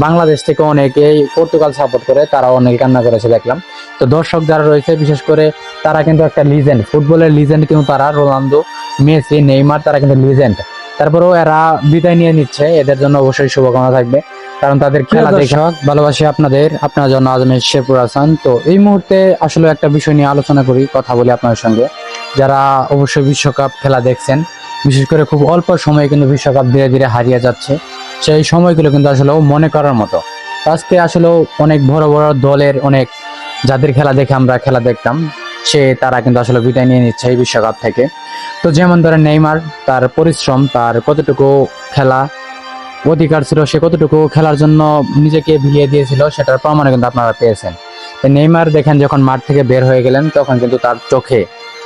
বাংলাদেশ থেকে অনেকেই Portugal support করে, তারা অনেকে কান্না করেছে দেখলাম। তো দর্শক যারা রয়েছে বিশেষ করে তারা কিন্তু একটা লিজেন্ড, ফুটবলের লিজেন্ড কিন্তু তারা, রোনালদো, মেসি, নেইমার, তারা কিন্তু লিজেন্ড। তারপরেও এরা বিদায় নিয়ে নিচ্ছে, এদের জন্য অবশ্যই শুভকামনা থাকবে, কারণ তাদের খেলা দেখে ভালোবাসি আপনার জন্য আজমের শেরপুর হাসান। তো এই মুহূর্তে আসলে একটা বিষয় নিয়ে আলোচনা করি, কথা বলি আপনার সঙ্গে। যারা অবশ্যই বিশ্বকাপ খেলা দেখছেন, বিশেষ করে খুব অল্প সময়ে কিন্তু বিশ্বকাপ ধীরে ধীরে হারিয়ে যাচ্ছে, সেই সময়গুলো কিন্তু আসলে মনে করার মতো। আজকে আসলে অনেক বড় বড় দলের, অনেক যাদের খেলা দেখে আমরা খেলা দেখতাম, তারা কিন্তু আসলে বিদায় নিয়ে নিচ্ছে এই বিশ্বকাপ থেকে। তো যেমন ধরেন নেইমার, তার পরিশ্রম, তার কতটুকু খেলা অধিকার ছিল, সে কতটুকু খেলার জন্য নিজেকে বিলিয়ে দিয়েছিল, সেটার প্রমাণ কিন্তু আপনারা পেয়েছেন। নেইমার দেখেন যখন মাঠ থেকে বের হয়ে গেলেন, তখন কিন্তু তার চোখে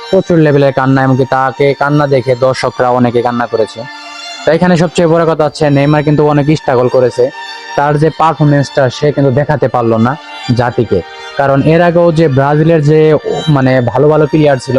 প্রচুর লেভেলের কান্না, এমনকি তাকে কান্না দেখে দর্শকরা অনেকে কান্না করেছে। তো এখানে সবচেয়ে বড় কথা হচ্ছে নেইমার কিন্তু অনেক স্ট্রাগল করেছে, তার যে পারফরমেন্সটা সে কিন্তু দেখাতে পারলো না জাতিকে। কারণ এর আগেও যে ব্রাজিলের যে মানে ভালো ভালো প্লেয়ার ছিল,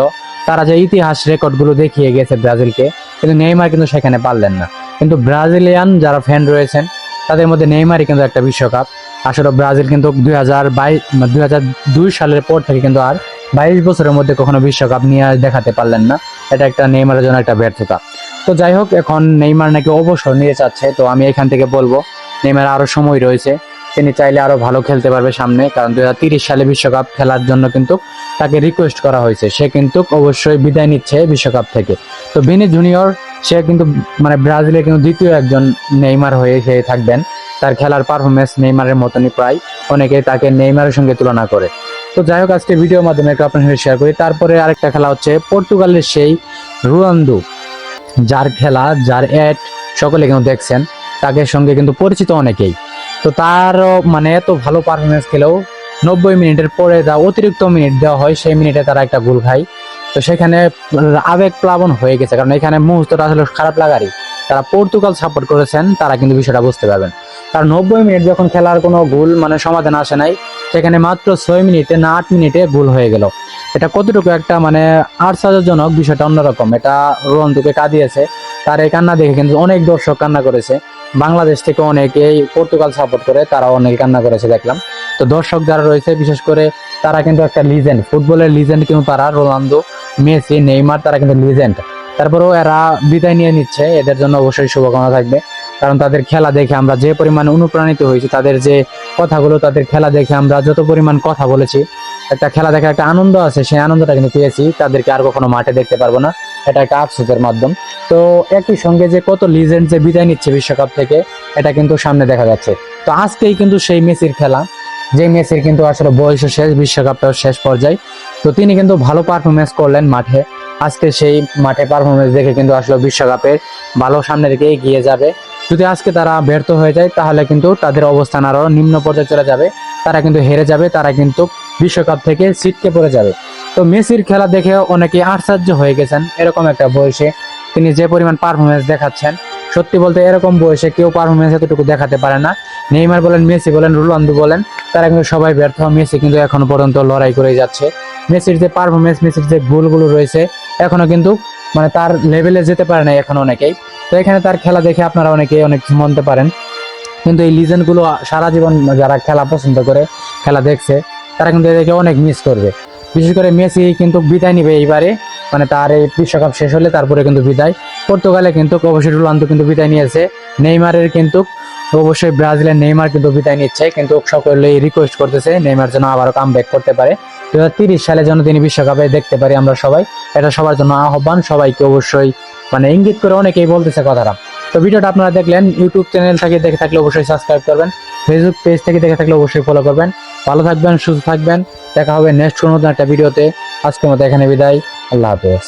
তারা যে ইতিহাস রেকর্ডগুলো দেখিয়ে গেছে ব্রাজিলকে, কিন্তু নেইমার কিন্তু সেখানে পারলেন না। কিন্তু ব্রাজিলিয়ান যারা ফ্যান রয়েছেন, তাদের মধ্যে নেইমারই কিন্তু একটা বিশ্বকাপ। আসলে ব্রাজিল কিন্তু 2002 সালের পর থেকে কিন্তু আর 22 বছরের মধ্যে কখনো বিশ্বকাপ নিয়ে দেখাতে পারলেন না। এটা একটা নেইমারের জন্য একটা ব্যর্থতা। তো যাই হোক, এখন নেইমার নাকি অবসর নিয়ে চাচ্ছে। তো আমি এখান থেকে বলবো, নেইমার আরো সময় রয়েছে, তিনি চাইলে আরো ভালো খেলতে পারবে সামনে, কারণ 2030 সালে বিশ্বকাপ খেলার জন্য কিন্তু তাকে রিকোয়েস্ট করা হয়েছে। সে কিন্তু অবশ্যই বিদায় নিচ্ছে বিশ্বকাপ থেকে। তো ভিনি জুনিয়র, সে কিন্তু মানে ব্রাজিলের কিন্তু দ্বিতীয় একজন নেইমার হয়ে সে থাকবেন। তার খেলার পারফরমেন্স নেইমারের মতনই প্রায়, অনেকে তাকে নেইমারের সঙ্গে তুলনা করে। তো যাই হোক, আজকে ভিডিওর মাধ্যমে একটু আপনার সঙ্গে শেয়ার করি। তারপরে আরেকটা খেলা হচ্ছে পর্তুগালের সেই রোনালদো, যার খেলা, যার অ্যাড সকলে কিন্তু দেখছেন, তাকে সঙ্গে কিন্তু পরিচিত অনেকেই। তো তার মানে এত ভালো পারফরমেন্স খেলেও 90 মিনিটের পরে যা অতিরিক্ত মিনিট দেওয়া হয়, সেই মিনিটে তারা একটা গোল খায়। তো সেখানে আবেগ প্লাবন হয়ে গেছে, কারণ এখানে মুহূর্তটা আসলে খারাপ লাগারই। তারা পর্তুগাল সাপোর্ট করেছেন, তারা কিন্তু বিষয়টা বুঝতে পারবেন। কারণ 90 মিনিট যখন খেলার কোনো গোল মানে সমাধান আসে নাই, সেখানে মাত্র 6 মিনিটে না 8 মিনিটে গোল হয়ে গেল। এটা কতটুকু একটা মানে আশ্চর্যজনক, বিষয়টা অন্যরকম। এটা রোনালদোকে কাঁদিয়েছে, তার এই কান্না দেখে কিন্তু অনেক দর্শক কান্না করেছে। বাংলাদেশ থেকে অনেকেই পর্তুগাল সাপোর্ট করে, তারা অনেকে কান্না করেছে দেখলাম। তো দর্শক যারা রয়েছে বিশেষ করে, তারা কিন্তু একটা লিজেন্ড, ফুটবলের লিজেন্ড কিন্তু তারা, রোনালদো, মেসি, নেইমার, তারা কিন্তু লিজেন্ড। তারপরেও এরা বিদায় নিয়ে নিচ্ছে, এদের জন্য অবশ্যই শুভকামনা থাকবে, কারণ তাদের খেলা দেখে আমরা যে পরিমাণ অনুপ্রাণিত হয়েছি, তাদের যে কথাগুলো, তাদের খেলা দেখে আমরা যত পরিমাণ কথা বলেছি, একটা খেলা দেখে একটা আনন্দ আছে, সেই আনন্দটা কিন্তু পেয়েছি। তাদেরকে আর কখনো মাঠে দেখতে পারবো না, এটা একটা আফসোসের মাধ্যম। তো একই সঙ্গে যে কত লিজেন্ড যে বিদায় নিচ্ছে বিশ্বকাপ থেকে, এটা কিন্তু সামনে দেখা যাচ্ছে। তো আজকেই কিন্তু সেই মেসির খেলা, যে মেসির কিন্তু আসলে বয়স শেষ, বিশ্বকাপটাও শেষ পর্যায়ে। তো তিনি কিন্তু ভালো পারফরমেন্স করলেন মাঠে। আজকে সেই মাঠে পারফরমেন্স দেখে কিন্তু আসলে বিশ্বকাপের ভালো সামনের দিকে এগিয়ে যাবে। যদি আজকে তারা ব্যর্থ হয়ে যায়, তাহলে কিন্তু তাদের অবস্থান আরো নিম্ন পর্যায়ে চলে যাবে, তারা কিন্তু হেরে যাবে, তারা কিন্তু বিশ্বকাপ থেকে ছিটকে পড়ে যাবে। তো মেসির খেলা দেখে অনেকে আশ্চর্য হয়ে গেছেন, এরকম একটা বয়সে তিনি যে পরিমাণ পারফরমেন্স দেখাচ্ছেন, সত্যি বলতে এরকম বয়সে কেউ পারফরমেন্স এতটুকু দেখাতে পারে না। নেইমার বলেন, মেসি বলেন, রোনালদো বলেন, তারা কিন্তু সবাই ব্যর্থ। মেসি কিন্তু এখনো পর্যন্ত লড়াই করে যাচ্ছে। মেসির যে পারফরমেন্স, মেসির যে গোলগুলো রয়েছে, এখনো কিন্তু মানে তার লেভেলে যেতে পারে না এখন অনেকেই। তো এখানে তার খেলা দেখে আপনারা অনেকেই অনেক মনতে পারেন, কিন্তু এই লিজেন্ড গুলো সারা জীবন যারা খেলা পছন্দ করে, খেলা দেখছে, তারা কিন্তু এদেরকে অনেক মিস করবে। বিশেষ করে মেসি কিন্তু বিদায় নিবে এইবারে, মানে তার এই বিশ্বকাপ শেষ হলে তারপরে কিন্তু বিদায়। পর্তুগালে কিন্তু অবশ্যই রোনালদো কিন্তু বিদায় নিয়েছে, নেইমারের কিন্তু অবশ্যই ব্রাজিলের নেইমার কিন্তু বিদায় নিচ্ছে, কিন্তু সকলেই রিকোয়েস্ট করতেছে নেইমার যেন আবারও কাম ব্যাক করতে পারে, 2030 সালে যেন তিনি বিশ্বকাপে দেখতে পারি আমরা সবাই। এটা সবার জন্য আহ্বান, সবাইকে অবশ্যই মানে ইঙ্গিত করে অনেকেই বলতেছে কথাটা। তো ভিডিওটা আপনারা দেখলেন, ইউটিউব চ্যানেল থেকে দেখে থাকলে অবশ্যই সাবস্ক্রাইব করবেন, ফেসবুক পেজ থেকে দেখে থাকলে অবশ্যই ফলো করবেন। ভালো থাকবেন, সুস্থ থাকবেন, দেখা হবে নেক্সট কোনো একটা ভিডিওতে। আজকের মতো এখানে বিদায়, আল্লাহ হাফেজ।